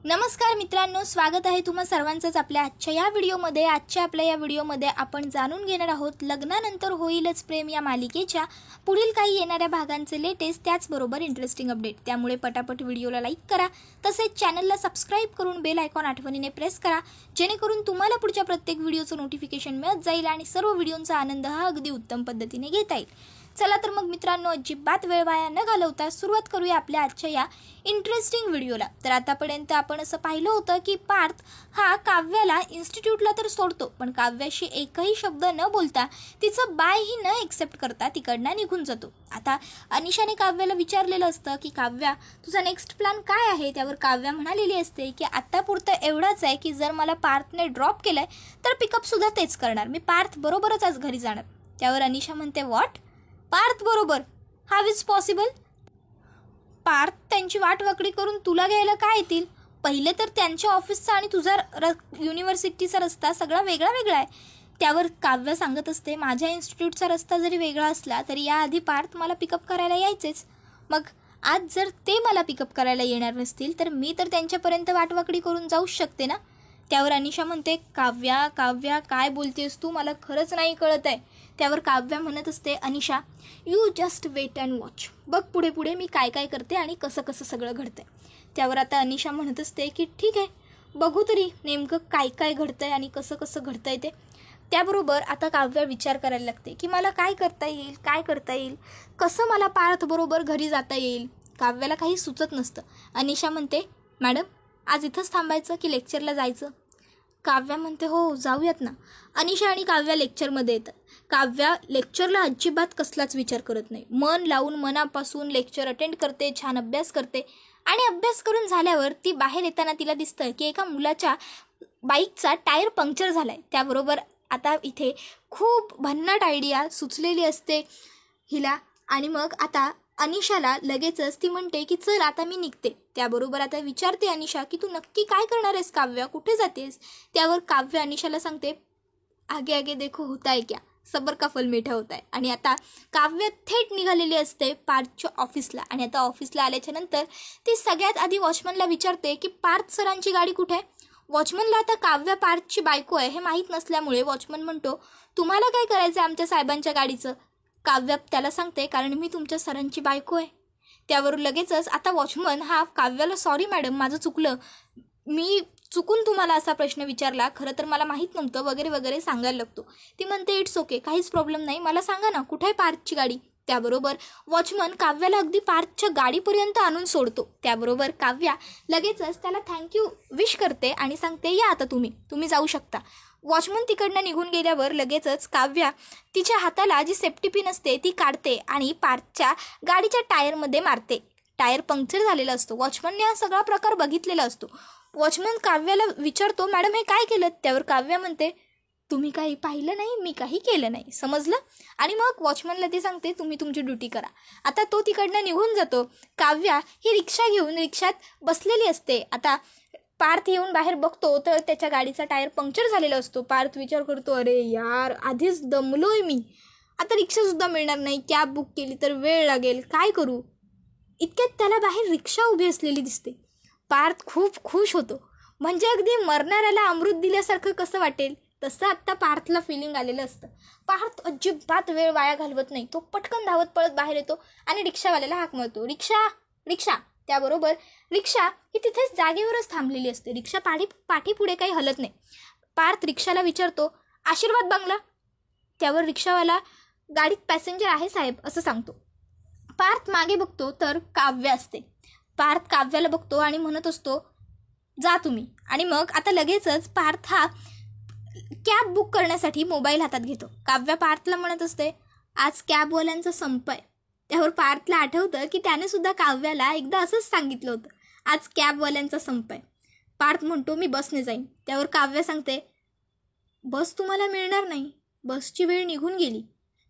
नमस्कार मित्रांनो, स्वागत आहे तुम्हा सर्वांचंच आपल्या आजच्या या व्हिडिओमध्ये. आपल्या या व्हिडिओमध्ये आपण जाणून घेणार आहोत लग्नानंतर होईलच प्रेम या मालिकेच्या पुढील काही येणाऱ्या भागांचे लेटेस्ट त्याचबरोबर इंटरेस्टिंग अपडेट. त्यामुळे पटापट व्हिडिओला लाईक करा, तसेच चॅनलला सबस्क्राईब करून बेल आयकॉन आठवणीने प्रेस करा, जेणेकरून तुम्हाला पुढच्या प्रत्येक व्हिडिओचं नोटिफिकेशन मिळत जाईल आणि सर्व व्हिडिओंचा आनंद हा अगदी उत्तम पद्धतीने घेता येईल. चला तर मग मित्रांनो, अजिबात वेळ वाया न घालवता सुरुवात करूया आपल्या आजच्या या इंटरेस्टिंग व्हिडिओला. तर आतापर्यंत आपण असं पाहिलं होतं की पार्थ हा काव्याला इन्स्टिट्यूटला तर सोडतो, पण काव्याशी एकही शब्द न बोलता, तिचं बायही न एक्सेप्ट करता तिकडनं निघून जातो. आता अनिशाने काव्याला विचारलेलं असतं की काव्या, तुझा नेक्स्ट प्लॅन काय आहे? त्यावर काव्या म्हणालेली असते की आत्तापुरतं एवढाच आहे की जर मला पार्थने ड्रॉप केलंय तर पिकअपसुद्धा तेच करणार, मी पार्थ बरोबरच आज घरी जाणार. त्यावर अनिशा म्हणते, व्हॉट? पार्थ बरोबर? हाव इज पॉसिबल? पार्थ त्यांची वाटवाकडी करून तुला घ्यायला काय येतील? पहिले तर त्यांच्या ऑफिसचा आणि तुझा युनिव्हर्सिटीचा रस्ता सगळा वेगळा वेगळा आहे. त्यावर काव्य सांगत असते, माझ्या इन्स्टिट्यूटचा रस्ता जरी वेगळा असला तरी याआधी पार्थ मला पिकअप करायला यायचेच. मग आज जर ते मला पिकअप करायला येणार नसतील तर मी तर त्यांच्यापर्यंत वाटवाकडी करून जाऊच शकते ना. त्यावर अनिशा म्हणते, काव्या काव्या काय बोलतेस तू? मला खरंच नाही कळत आहे. त्यावर काव्या म्हणत असते, Anisha you just wait and watch, बघ पुढे पुढे मी काय काय करते आणि कसं कसं सगळं घडतंय. त्यावर आता अनिशा म्हणत असते की ठीक आहे, बघू तरी नेमकं काय काय घडतंय आणि कसं कसं घडतंय ते. त्याबरोबर आता काव्या विचार करायला लागते की मला काय करता येईल, कसं मला पार्थ बरोबर घरी जाता येईल. काव्याला काही सुचत नसतं. अनिशा म्हणते, मॅडम आज इथंच थांबायचं की लेक्चरला जायचं? काव्या म्हणते, हो जाऊयात ना. अनिशा आणि काव्या लेक्चरमध्ये येतात. काव्या लेक्चरला अजिबात कसलाच विचार करत नाही, मन लावून मनापासून लेक्चर अटेंड करते, छान अभ्यास करते. आणि अभ्यास करून झाल्यावर ती बाहेर येताना तिला दिसतं की एका मुलाच्या बाईकचा टायर पंक्चर झालाय. त्याबरोबर आता इथे खूप भन्नाट आयडिया सुचलेली असते हिला. आणि मग आता अनिशाला लगेचच ती म्हणते की चल आता मी निघते. त्याबरोबर आता विचारते अनिशा की तू नक्की काय करणार आहेस काव्या, कुठे जातेस? त्यावर काव्य अनिशाला सांगते, आगे आगे देखो होता है क्या, सबर का फल मीठा होता है. आणि आता काव्य थेट निघालेली असते पार्थच्या ऑफिसला. आणि आता ऑफिसला आल्याच्या नंतर ती सगळ्यात आधी वॉचमनला विचारते की पार्थ सरांची गाडी कुठे आहे. वॉचमनला आता काव्या पार्थची बायको आहे हे माहीत नसल्यामुळे वॉचमन म्हणतो, तुम्हाला काय करायचं आहे आमच्या साहेबांच्या गाडीचं? काव्या त्याला सांगते, कारण मी तुमच्या सरांची बायको आहे. त्यावर लगेचच आता वॉचमन हा काव्याला, सॉरी मॅडम माझं चुकलं, मी चुकून तुम्हाला असा प्रश्न विचारला, खरं तर मला माहीत नव्हतं वगैरे वगैरे सांगायला लागतो. ती म्हणते, इट्स ओके, काहीच प्रॉब्लेम नाही, मला सांगा ना कुठे आहे पार्थची गाडी. त्याबरोबर वॉचमन काव्याला अगदी पार्थच्या गाडीपर्यंत आणून सोडतो. त्याबरोबर काव्या लगेचच त्याला थँक्यू विश करते आणि सांगते, या आता तुम्ही जाऊ शकता. वॉचमन तिकडनं निघून गेल्यावर लगेचच काव्या तिच्या हाताला जी सेफ्टी पिन असते ती काढते आणि पार्थच्या गाडीच्या टायरमध्ये मारते. टायर पंक्चर झालेला असतो. वॉचमनने हा सगळा प्रकार बघितलेला असतो. वॉचमन काव्याला विचारतो, मॅडम हे काय केलं? त्यावर काव्या म्हणते, तुम्ही काही पाहिलं नाही, मी काही केलं नाही, समजलं? आणि मग वॉचमनला ती सांगते, तुम्ही तुमची ड्युटी करा. आता तो तिकडनं निघून जातो. काव्या ही रिक्षा घेऊन रिक्षात बसलेली असते. आता पार्थ येऊन बाहेर बघतो तर त्याच्या गाडीचा टायर पंक्चर झालेला असतो. पार्थ विचार करतो, अरे यार आधीच दमलोय मी, आता रिक्षासुद्धा मिळणार नाही, कॅब बुक केली तर वेळ लागेल, काय करू? इतक्यात त्याला बाहेर रिक्षा उभी असलेली दिसते. पार्थ खूप खुश होतो, म्हणजे अगदी मरणाऱ्याला अमृत दिल्यासारखं कसं वाटेल तसं आत्ता पार्थला फिलिंग आलेलं असतं. पार्थ अजिबात वेळ वाया घालवत नाही. तो पटकन धावत पळत बाहेर येतो आणि रिक्षावाल्याला हाक मारतो, रिक्षा रिक्षा. त्याबरोबर रिक्षा ही तिथेच जागेवरच थांबलेली असते. रिक्षा पाठी पुढे काही हलत नाही. पार्थ रिक्षाला विचारतो, आशीर्वाद बंगला? त्यावर रिक्षावाला, गाडीत पॅसेंजर आहे साहेब असं सांगतो. पार्थ मागे बघतो तर काव्य असते. पार्थ काव्याला बघतो आणि म्हणत असतो, जा तुम्ही. आणि मग आता लगेचच पार्थ हा कॅब बुक करण्यासाठी मोबाईल हातात घेतो. काव्या पार्थला म्हणत असते, आज कॅबवाल्यांचा संप आहे. त्यावर पार्थला आठवतं की त्याने सुद्धा काव्याला एकदा असंच सांगितलं होतं, आज कॅबवाल्यांचा संप आहे. पार्थ म्हणतो, मी बसने जाईन. त्यावर काव्या सांगते, बस तुम्हाला मिळणार नाही, बसची वेळ निघून गेली.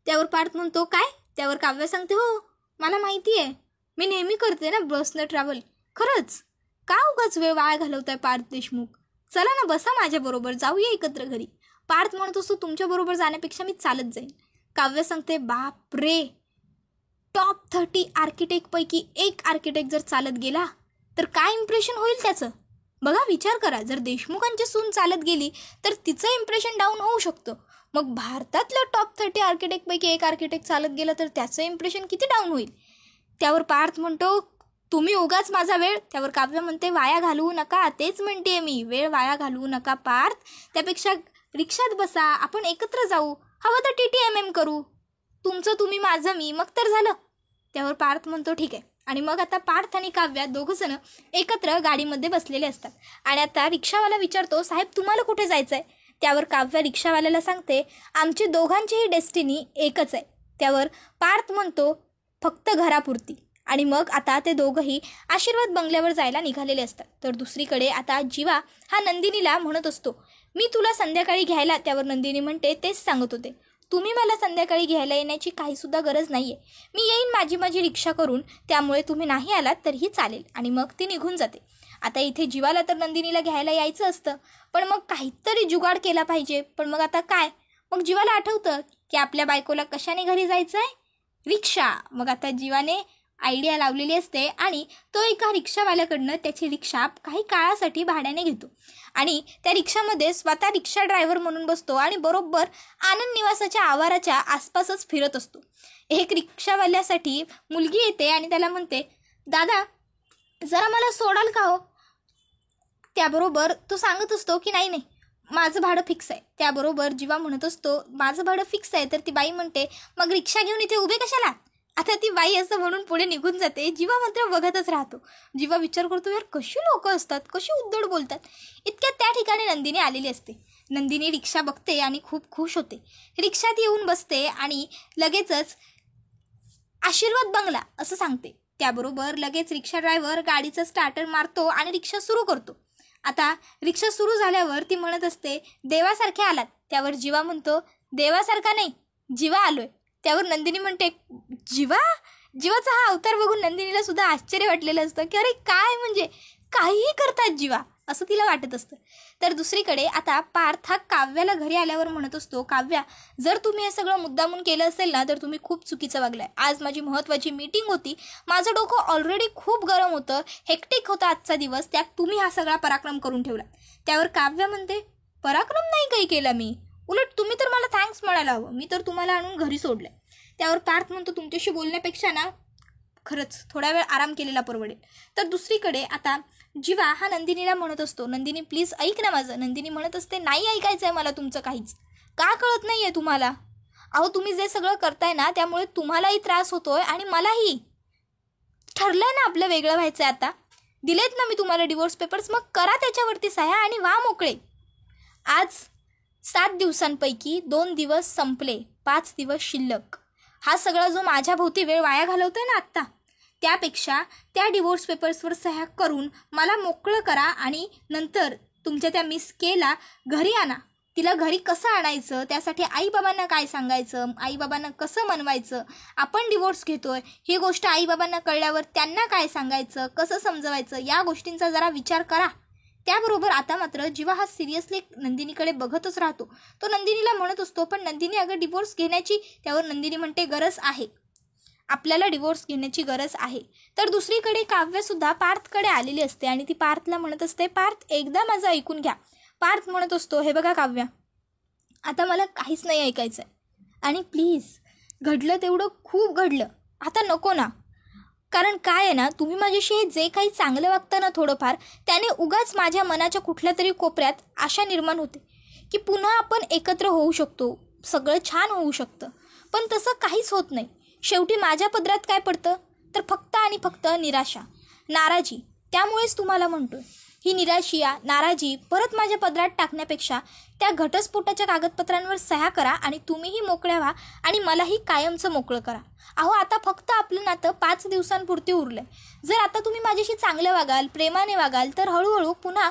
त्यावर पार्थ म्हणतो, काय? त्यावर काव्या सांगते, हो मला माहिती आहे, मी नेहमी करते ना बसनं ट्रॅव्हल. खरंच? का उगाच वेळ वाया घालवताय पार्थ देशमुख? चला ना बसा माझ्याबरोबर, जाऊया एकत्र घरी. पार्थ म्हणत असतो, तुमच्याबरोबर जाण्यापेक्षा मी चालत जाईन. काव्य सांगते, बाप रे, टॉप 30 आर्किटेक्टपैकी एक आर्किटेक्ट जर चालत गेला तर काय इम्प्रेशन होईल त्याचं? बघा, विचार करा, जर देशमुखांची सून चालत गेली तर तिचं इम्प्रेशन डाऊन होऊ शकतं. मग भारतातल्या टॉप 30 आर्किटेक्टपैकी एक आर्किटेक्ट चालत गेला तर त्याचं इम्प्रेशन किती डाऊन होईल. त्यावर पार्थ म्हणतो, तुम्ही उगाच माझा वेळ. त्यावर काव्य म्हणते, वाया घालवू नका. तेच म्हणते मी, वेळ वाया घालवू नका पार्थ. त्यापेक्षा रिक्षात बसा, आपण एकत्र जाऊ, हवं तर TTMM करू, तुमचं तुम्ही माझं मी, मग तर झालं. त्यावर पार्थ म्हणतो ठीक आहे. आणि मग आता पार्थ आणि काव्या दोघंजण एकत्र गाडीमध्ये बसलेले असतात. आणि आता रिक्षावाला विचारतो, साहेब तुम्हाला कुठे जायचं आहे. त्यावर काव्या रिक्षावाल्याला सांगते, आमची दोघांचीही डेस्टिनी एकच आहे. त्यावर पार्थ म्हणतो, फक्त घरापुरती. आणि मग आता ते दोघंही आशीर्वाद बंगल्यावर जायला निघालेले असतात. तर दुसरीकडे आता जीवा हा नंदिनीला म्हणत असतो, मी तुला संध्याकाळी घ्यायला. त्यावर नंदिनी म्हणते, तेच सांगत होते, तुम्ही मला संध्याकाळी घ्यायला येण्याची काहीसुद्धा गरज नाही आहे. मी येईन माझी रिक्षा करून, त्यामुळे तुम्ही नाही आलात तरीही चालेल. आणि मग ती निघून जाते. आता इथे जीवाला तर नंदिनीला घ्यायला यायचं असतं, पण मग काहीतरी जुगाड केला पाहिजे. पण मग आता काय. मग जीवाला आठवतं की आपल्या बायकोला कशाने घरी जायचं आहे, रिक्षा. मग आता जीवाने आयडिया लावलेली असते आणि तो एका रिक्षावाल्याकडनं त्याची रिक्षा काही काळासाठी भाड्याने घेतो. आणि त्या रिक्षामध्ये स्वतः रिक्षा ड्रायव्हर म्हणून बसतो आणि बरोबर आनंद निवासाच्या आवाराच्या आसपासच फिरत असतो. एक रिक्षावाल्यासाठी मुलगी येते आणि त्याला म्हणते, दादा जरा मला सोडाल का हो. त्याबरोबर तो सांगत असतो की नाही नाही, माझं भाडं फिक्स आहे. त्याबरोबर जीवा म्हणत असतो, माझं भाडं फिक्स आहे. तर ती बाई म्हणते, मग रिक्षा घेऊन इथे उभे कशाला. आता ती बाई असं म्हणून पुढे निघून जाते. जीवा मात्र बघतच राहतो. जीवा विचार करतो, यार कशी लोक असतात, कशी उद्धट बोलतात. इतक्यात त्या ठिकाणी नंदिनी आलेली असते. नंदिनी रिक्षा बघते आणि खूप खुश होते. रिक्षात येऊन बसते आणि लगेचच आशीर्वाद बंगला असं सांगते. त्याबरोबर लगेच रिक्षा ड्रायव्हर गाडीचा स्टार्टर मारतो आणि रिक्षा सुरू करतो. आता रिक्षा सुरू झाल्यावर ती म्हणत असते, देवासारखे आलात. त्यावर जीवा म्हणतो, देवासारखा नाही, जीवा आलोय. त्यावर नंदिनी म्हणते, जीवा. जीवाचा हा अवतार बघून नंदिनीला सुद्धा आश्चर्य वाटलेलं असतं की अरे काय, म्हणजे काहीही करतात जीवा, असं तिला वाटत असतं. तर दुसरीकडे आता पार्थ हा काव्याला घरी आल्यावर म्हणत असतो, काव्या जर तुम्ही हे सगळं मुद्दामून केलं असेल ना तर तुम्ही खूप चुकीचं वागलाय. आज माझी महत्त्वाची मीटिंग होती, माझं डोकं ऑलरेडी खूप गरम होतं, हेक्टिक होता आजचा दिवस, त्यात तुम्ही हा सगळा पराक्रम करून ठेवला. त्यावर काव्या म्हणते, पराक्रम नाही काही केला मी, उलट तुम्ही तर मला थँक्स म्हणायला हवं, मी तर तुम्हाला आणून घरी सोडलंय. त्यावर पार्थ म्हणतो, तुमच्याशी बोलण्यापेक्षा ना खरंच थोडा वेळ आराम केलेला परवडेल. तर दुसरीकडे आता जीवा हा नंदिनीला म्हणत असतो, नंदिनी प्लीज ऐक ना माझं. नंदिनी म्हणत असते, नाही ऐकायचं आहे मला तुमचं काहीच. का कळत नाही आहे तुम्हाला. अहो तुम्ही जे सगळं करताय ना त्यामुळे तुम्हालाही त्रास होतोय आणि मलाही. ठरलंय ना आपलं वेगळं व्हायचं आहे. आता दिलेत ना मी तुम्हाला डिवोर्स पेपर्स, मग करा त्याच्यावरती सह्या आणि वा मोकळे. आज 7 दिवसांपैकी 2 दिवस संपले, 5 दिवस शिल्लक. हा सगळा जो माझ्या भोवती वेळ वाया घालवतोय ना आत्ता, त्यापेक्षा त्या डिवोर्स पेपर्सवर सह्या करून मला मोकळं करा आणि नंतर तुमच्या त्या मिस केला घरी आणा. तिला घरी कसं आणायचं, त्यासाठी आईबाबांना काय सांगायचं, आईबाबांना कसं मनवायचं, आपण डिवोर्स घेतोय ही गोष्ट आईबाबांना कळल्यावर त्यांना काय सांगायचं, कसं समजवायचं, या गोष्टींचा जरा विचार करा. त्याबरोबर आता मात्र जीवा हा सिरियसली नंदिनीकडे बघतच राहतो. तो नंदिनीला म्हणत असतो, पण नंदिनी अगं डिवोर्स घेण्याची. त्यावर नंदिनी म्हणते, गरज आहे, आपल्याला डिवोर्स घेण्याची गरज आहे. तर दुसरीकडे काव्यसुद्धा पार्थकडे आलेली असते आणि ती पार्थला म्हणत असते, पार्थ एकदा माझं ऐकून घ्या. पार्थ म्हणत असतो, हे बघा काव्या, आता मला काहीच नाही ऐकायचं आहे आणि प्लीज घडलं तेवढं खूप घडलं, आता नको ना. कारण काय आहे ना, तुम्ही माझ्याशी जे काही चांगलं वागता ना थोडंफार, त्याने उगाच माझ्या मनाच्या कुठल्या तरी कोपऱ्यात आशा निर्माण होते की पुन्हा आपण एकत्र होऊ शकतो, सगळं छान होऊ शकतं. पण तसं काहीच होत नाही. शेवटी माझ्या पदरात काय पडतं तर फक्त आणि फक्त निराशा, नाराजी. त्यामुळेच तुम्हाला म्हणतोय, ही निराशी नाराजी परत माझ्या पदरात टाकण्यापेक्षा त्या घटस्फोटाच्या कागदपत्रांवर सह्या करा आणि तुम्हीही मोकळ्या व्हा आणि मलाही कायमचं मोकळं करा. अहो आता फक्त आपलं नातं 5 दिवसांपुरती उरलंय. जर आता तुम्ही माझ्याशी चांगलं वागाल, प्रेमाने वागाल, तर हळूहळू पुन्हा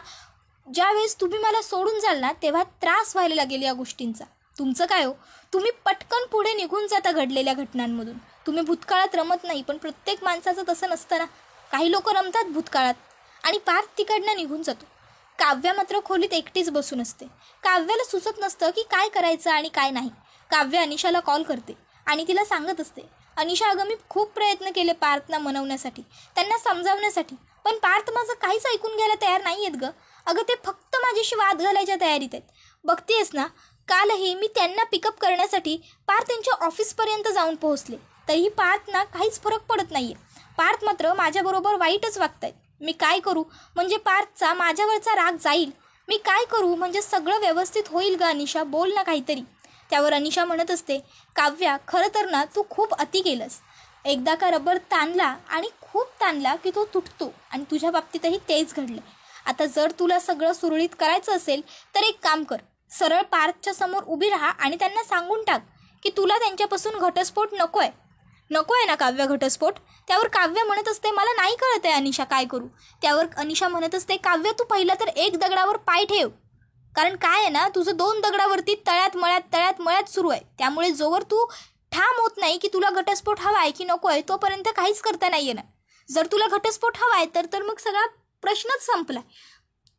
ज्यावेळेस तुम्ही मला सोडून जाल ना तेव्हा त्रास व्हायला लागेल या गोष्टींचा. तुमचं काय हो, तुम्ही पटकन पुढे निघून जाता घडलेल्या घटनांमधून. तुम्ही भूतकाळात रमत नाही, पण प्रत्येक माणसाचं तसं नसतं ना. काही लोक रमतात भूतकाळात आणि पार्थ तिकडनं निघून जातो. काव्या मात्र खोलीत एकटीच बसून असते. काव्याला सुचत नसतं की काय करायचं आणि काय नाही. काव्य अनिशाला कॉल करते आणि तिला सांगत असते, अनिशा अगं मी खूप प्रयत्न केले पार्थना मनवण्यासाठी, त्यांना समजावण्यासाठी, पण पार्थ माझं काहीच ऐकून घ्यायला तयार नाही आहेत गं. अगं ते फक्त माझ्याशी वाद घालायच्या तयारीत आहेत. बघतेस ना, कालही मी त्यांना पिकअप करण्यासाठी पार्थ त्यांच्या ऑफिसपर्यंत जाऊन पोहोचले, तरीही पार्थना काहीच फरक पडत नाही आहे. पार्थ मात्र माझ्याबरोबर वाईटच वागतायत. मी काय करू म्हणजे पार्थचा माझ्यावरचा राग जाईल? मी काय करू म्हणजे सगळं व्यवस्थित होईल गं? अनिशा, बोल ना काहीतरी. त्यावर अनिशा म्हणत असते, काव्या, खरं तर ना तू खूप अति केलंस. एकदा का रबर ताणला आणि खूप ताणला की तो तुटतो, आणि तुझ्या बाबतीतही तेच घडलं. आता जर तुला सगळं सुरळीत करायचं असेल तर एक काम कर, सरळ पार्थच्या समोर उभी राहा आणि त्यांना सांगून टाक की तुला त्यांच्यापासून घटस्फोट नको आहे ना काव्य, घटस्फोट. त्यावर काव्य म्हणत असते, मला नाही कळत आहे अनिशा, काय करू. त्यावर अनिशा म्हणत असते, काव्य तू पहिला तर एक दगडावर पाय ठेव, कारण काय आहे ना, तुझं 2 दगडावरती तळ्यात मळ्यात सुरू आहे. त्यामुळे जोवर तू ठाम होत नाही की तुला घटस्फोट हवा आहे की नको आहे, तोपर्यंत काहीच करता नाही येणार. जर तुला घटस्फोट हवा आहे तर मग सगळा प्रश्नच संपलाय.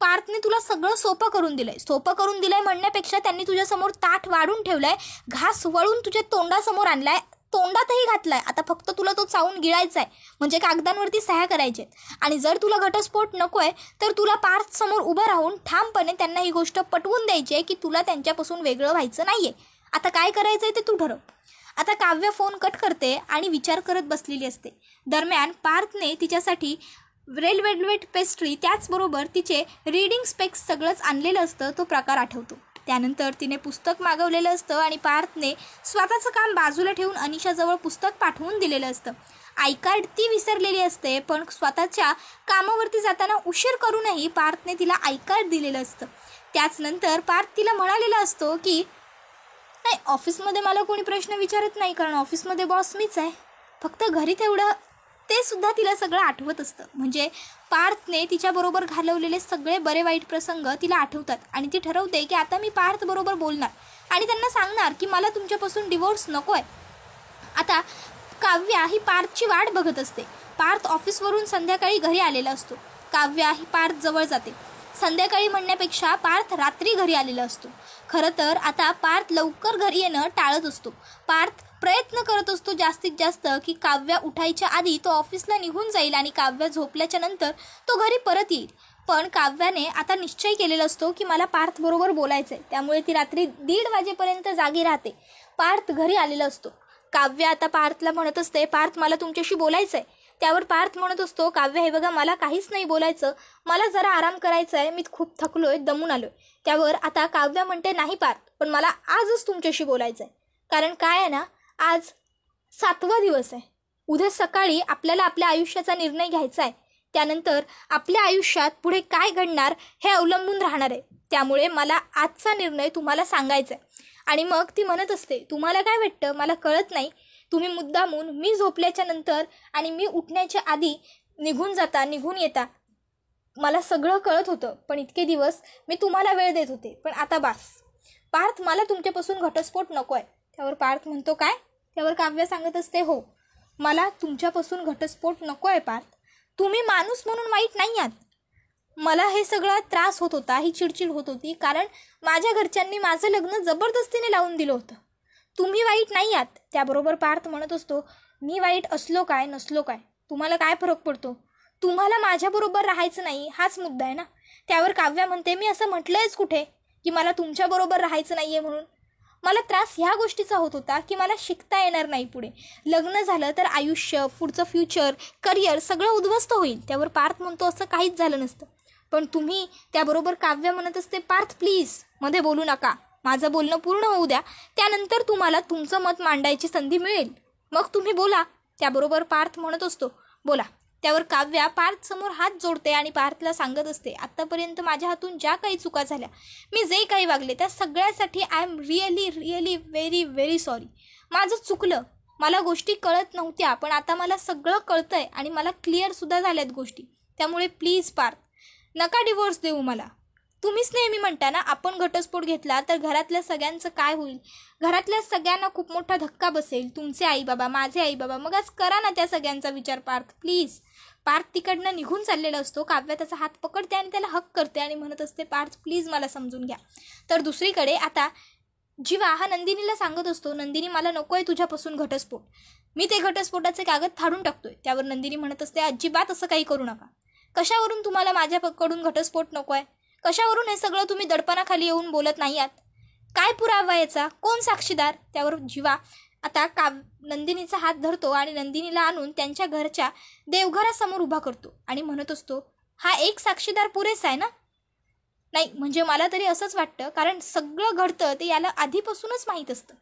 पार्थने तुला सगळं सोपं करून दिलंय म्हणण्यापेक्षा त्यांनी तुझ्यासमोर ताट वाढून ठेवलंय, घास वळून तुझ्या तोंडासमोर आणलाय, तोंडातही घातलाय. आता फक्त तुला तो चावून गिळायचा आहे, म्हणजे कागदांवरती सह्या करायचे. आणि जर तुला घटस्फोट नको आहे तर तुला पार्थ समोर उभं राहून ठामपणे त्यांना ही गोष्ट पटवून द्यायची आहे की तुला त्यांच्यापासून वेगळं व्हायचं नाहीये. आता काय करायचंय ते तू ठरव. आता काव्य फोन कट करते आणि विचार करत बसलेली असते. दरम्यान पार्थने तिच्यासाठी रेड वेल्वेट पेस्ट्री, त्याचबरोबर तिचे रीडिंग स्पेक्स सगळंच आणलेलं असतं. तो प्रकार आठवतो. त्यानंतर तिने पुस्तक मागवलेलं असतं आणि पार्थने स्वतःचं काम बाजूला ठेवून अनिशाजवळ पुस्तक पाठवून दिलेलं असतं. आय कार्ड ती विसरलेली असते, पण स्वतःच्या कामावरती जाताना उशीर करूनही पार्थने तिला आय कार्ड दिलेलं असतं. त्याचनंतर पार्थ तिला म्हणालेला असतो की नाही, ऑफिसमध्ये मला कोणी प्रश्न विचारत नाही, कारण ऑफिसमध्ये बॉस मीच आहे. फक्त घरी तेवढं, ते सुद्धा तिला सगळं आठवत असतं. म्हणजे पार्थने तिच्याबरोबर घालवलेले सगळे बरे वाईट प्रसंग तिला आठवतात आणि ती ठरवते की आता मी पार्थ बरोबर बोलणार आणि त्यांना सांगणार की मला तुमच्यापासून डिवोर्स नको आहे. आता काव्या ही पार्थची वाट बघत असते. पार्थ ऑफिसवरून संध्याकाळी घरी आलेला असतो. काव्या ही पार्थ जवळ जाते. संध्याकाळी म्हणण्यापेक्षा पार्थ रात्री घरी आलेला असतो. खरं तर आता पार्थ लवकर घरी येणं टाळत असतो. पार्थ प्रयत्न करत असतो जास्तीत जास्त की काव्या उठायच्या आधी तो ऑफिसला निघून जाईल आणि काव्या झोपल्याच्या नंतर तो घरी परत येईल. पण काव्याने आता निश्चय केलेला असतो की मला पार्थ बरोबर बोलायचंय. त्यामुळे ती रात्री 1:30 वाजेपर्यंत जागी राहते. पार्थ घरी आलेला असतो. काव्या आता पार्थला म्हणत असते, पार्थ मला तुमच्याशी बोलायचंय. त्यावर पार्थ म्हणत असतो, काव्य हे बघा, मला काहीच नाही बोलायचं, मला जरा आराम करायचा आहे, मी खूप थकलोय, दमून आलोय. त्यावर आता काव्या म्हणते, नाही पार्थ, पण मला आजच तुमच्याशी बोलायचं आहे. कारण काय आहे ना, आज 7वा दिवस आहे. उद्या सकाळी आपल्याला आपल्या आयुष्याचा निर्णय घ्यायचा आहे. त्यानंतर आपल्या आयुष्यात पुढे काय घडणार हे अवलंबून राहणार आहे. त्यामुळे मला आजचा निर्णय तुम्हाला सांगायचा आहे. आणि मग ती म्हणत असते, तुम्हाला काय वाटतं, मला कळत नाही, तुम्ही मुद्दामून मी झोपल्याच्या नंतर आणि मी उठण्याच्या आधी निघून येता. मला सगळं कळत होतं, पण इतके दिवस मी तुम्हाला वेळ देत होते, पण आता बास. पार्थ, मला तुमच्यापासून घटस्फोट नको आहे. त्यावर पार्थ म्हणतो, काय? त्यावर काव्य सांगत असते, हो, मला तुमच्यापासून घटस्फोट नको आहे पार्थ. तुम्ही माणूस म्हणून वाईट नाही आहात. मला हे सगळा त्रास होत होता, ही चिडचिड होत होती, कारण माझ्या घरच्यांनी माझं लग्न जबरदस्तीने लावून दिलं होतं. तुम्ही वाईट नाही आहात. त्याबरोबर पार्थ म्हणत असतो, मी वाईट असलो काय नसलो काय, तुम्हाला काय फरक पडतो? तुम्हाला माझ्याबरोबर राहायचं नाही, हाच मुद्दा आहे ना. त्यावर काव्या म्हणते, मी असं म्हटलंयच कुठे की मला तुमच्याबरोबर राहायचं नाही आहे म्हणून. मला त्रास ह्या गोष्टीचा होत होता की मला शिकता येणार नाही पुढे. लग्न झालं तर आयुष्य, पुढचं फ्युचर, करिअर सगळं उद्ध्वस्त होईल. त्यावर पार्थ म्हणतो, असं काहीच झालं नसतं. पण तुम्ही, त्याबरोबर काव्य म्हणत असते, पार्थ प्लीज मध्ये बोलू नका, माझं बोलणं पूर्ण होऊ द्या, त्यानंतर तुम्हाला तुमचं मत मांडायची संधी मिळेल, मग तुम्ही बोला. त्याबरोबर पार्थ म्हणत असतो, बोला. त्यावर काव्या पार्थ समोर हात जोडते आणि पार्थला सांगत असते, आत्तापर्यंत माझ्या हातून ज्या काही चुका झाल्या, मी जे काही वागले, त्या सगळ्यासाठी I am really very very sorry. माझं चुकलं, मला गोष्टी कळत नव्हत्या, पण आता मला सगळं कळतंय आणि मला क्लिअरसुद्धा झाल्यात गोष्टी. त्यामुळे प्लीज पार्थ, नका डिवोर्स देऊ मला. तुम्हीच नेहमी म्हणता ना, आपण घटस्फोट घेतला तर घरातल्या सगळ्यांचं काय होईल, घरातल्या सगळ्यांना खूप मोठा धक्का बसेल, तुमचे आई बाबा, माझे आई बाबा, मग आज करा ना त्या सगळ्यांचा विचार पार्थ प्लीज. पार्थ तिकडनं निघून चाललेला असतो. काव्या त्याचा हात पकडते आणि त्याला हक करते आणि म्हणत असते, पार्थ प्लीज मला समजून घ्या. तर दुसरीकडे आता जीवा हा नंदिनीला सांगत असतो, नंदिनी मला नको आहे तुझ्यापासून घटस्फोट, मी ते घटस्फोटाचे कागद फाडून टाकतोय. त्यावर नंदिनी म्हणत असते, अजिबात असं काही करू नका. कशावरून तुम्हाला माझ्याकडून घटस्फोट नको आहे? कशावरून हे सगळं तुम्ही दडपणाखाली येऊन बोलत नाही आहात? काय पुरावा याचा? कोण साक्षीदार? त्यावर जीवा आता नंदिनीचा हात धरतो आणि नंदिनीला आणून त्यांच्या घरच्या देवघरासमोर उभा करतो आणि म्हणत असतो, हा एक साक्षीदार पुरेसा आहे ना? नाही, म्हणजे मला तरी असंच वाटतं, कारण सगळं घडतं ते याला आधीपासूनच माहीत असतं.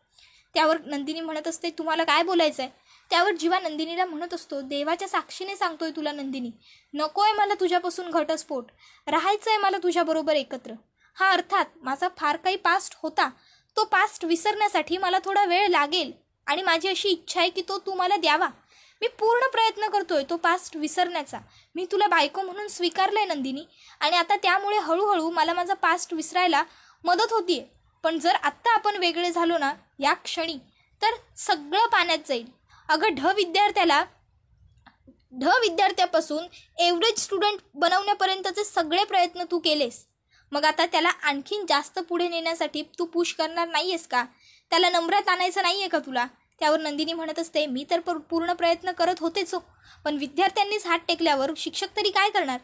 त्यावर नंदिनी म्हणत असते, तुम्हाला काय बोलायचं आहे? त्यावर जीवा नंदिनीला म्हणत असतो, देवाच्या साक्षीने सांगतोय तुला नंदिनी, नको आहे मला तुझ्यापासून घटस्फोट, राहायचं आहे मला तुझ्याबरोबर एकत्र. हा अर्थात माझा फार काही पास्ट होता, तो पास्ट विसरण्यासाठी मला थोडा वेळ लागेल आणि माझी अशी इच्छा आहे की तो तू मला द्यावा. मी पूर्ण प्रयत्न करतोय तो पास्ट विसरण्याचा. मी तुला बायको म्हणून स्वीकारलंय नंदिनी, आणि आता त्यामुळे हळूहळू मला माझा पास्ट विसरायला मदत होतीये. पण जर आत्ता आपण वेगळे झालो ना या क्षणी, तर सगळं पाण्यात जाईल. अगं ढ विद्यार्थ्यापासून एव्हरेज स्टुडंट बनवण्यापर्यंतचे सगळे प्रयत्न तू केलेस, मग आता त्याला आणखीन जास्त पुढे नेण्यासाठी तू पुश करणार नाहीयेस का? त्याला नम्रात आणायचं नाहीये का तुला? त्यावर नंदिनी म्हणत असते, मी तर पूर्ण प्रयत्न करत होतेच हो, पण विद्यार्थ्यांनीच हात टेकल्यावर शिक्षक तरी काय करणार?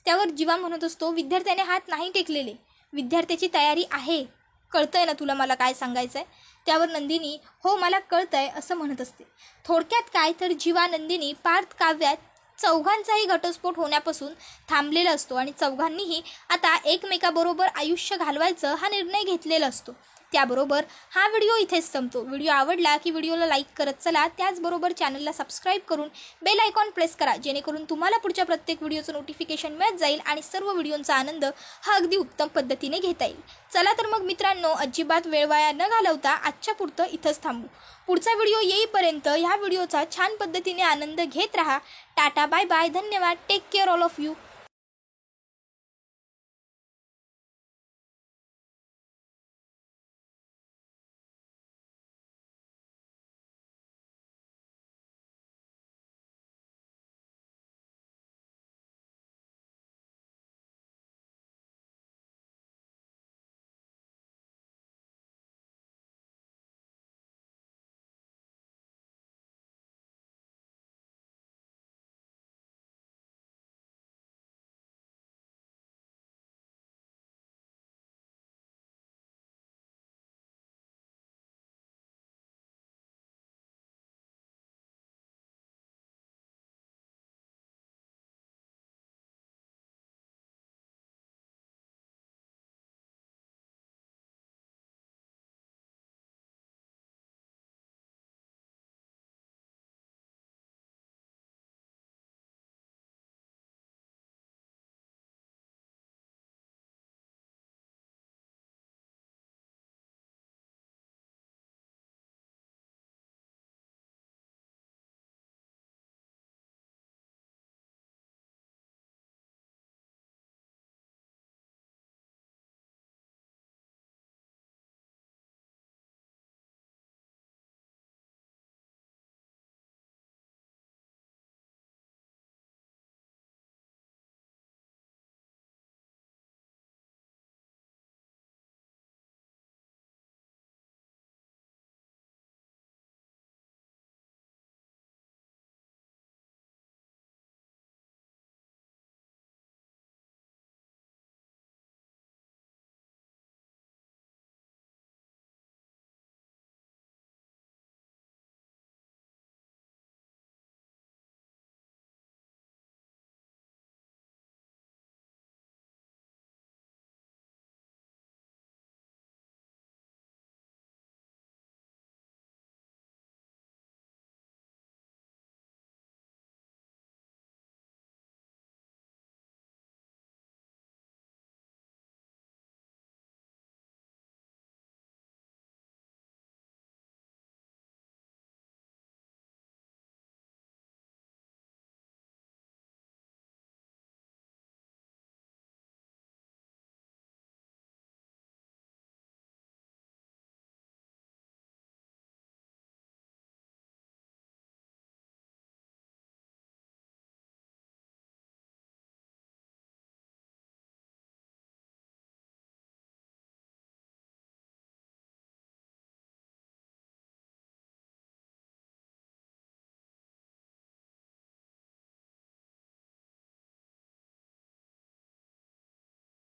त्यावर जीवा म्हणत असतो, विद्यार्थ्याने हात नाही टेकलेले, विद्यार्थ्याची तयारी आहे. कळतंय ना तुला मला काय सांगायचं आहे? त्यावर नंदिनी हो मला कळतंय असं म्हणत असते. थोडक्यात काय तर जीवा नंदिनी पार्थ काव्यात चौघांचाही घटस्फोट होण्यापासून थांबलेला असतो आणि चौघांनीही आता एकमेकाबरोबर आयुष्य घालवायचं हा निर्णय घेतलेला असतो. त्याबरोबर हा व्हिडिओ इथेच संपतो. व्हिडिओ आवडला की व्हिडिओला लाईक करत चला, त्याचबरोबर चॅनलला सबस्क्राईब करून बेल आयकॉन प्रेस करा, जेणेकरून तुम्हाला पुढच्या प्रत्येक व्हिडिओचं नोटिफिकेशन मिळत जाईल आणि सर्व व्हिडिओंचा आनंद हा अगदी उत्तम पद्धतीने घेता येईल. चला तर मग मित्रांनो, अजिबात वेळ वाया न घालवता आजच्या पुरतं इथंच थांबू. पुढचा व्हिडिओ येईपर्यंत ह्या व्हिडिओचा छान पद्धतीने आनंद घेत राहा. टाटा, बाय बाय, धन्यवाद, take care all of you.